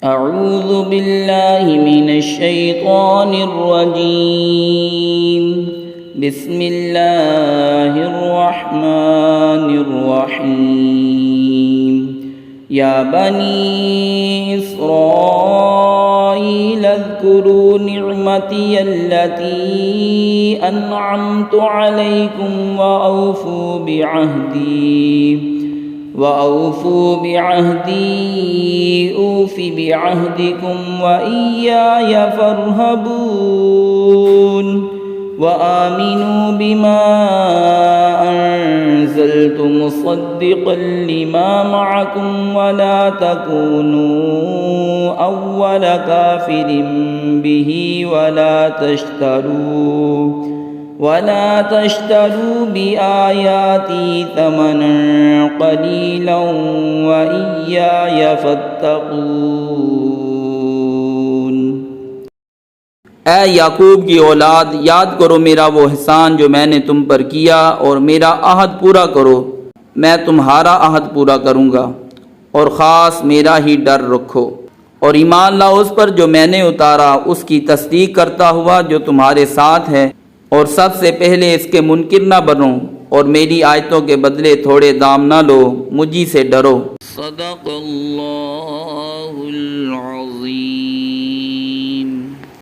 अऊज़ु बिल्लाहि मिनश्शैतानिर्रजीम बिस्मिल्लाहिर्रहमानिर्रहीम या बनी इस्राईल अज़्कुरू निअमती अल्लती अन्अमतु अलैकुम वअऊफ़ू बिअहदी ऊफ़ि बिअहदिकुम वइय्याय फ़र्हबून वआमिनू बिमा अंज़लतु मुसद्दिक़न लिमा मअकुम वला तकूनू अव्वल काफ़िरिन बिही वला तश्तरू बिआयाती थमनन क़लीलन वइय्याय फ़त्तक़ून। ऐ याकूब की औलाद, याद करो मेरा वो एहसान जो मैंने तुम पर किया और मेरा आहद पूरा करो, मैं तुम्हारा आहद पूरा करूँगा। और ख़ास मेरा ही डर रखो और ईमान लाओ उस पर जो मैंने उतारा, उसकी तस्दीक करता हुआ जो तुम्हारे साथ है, और सबसे पहले इसके मुनकिर न बनो और मेरी आयतों के बदले थोड़े दाम न लो, मुझी से डरो। सदक़ल्लाहुल अज़ीम।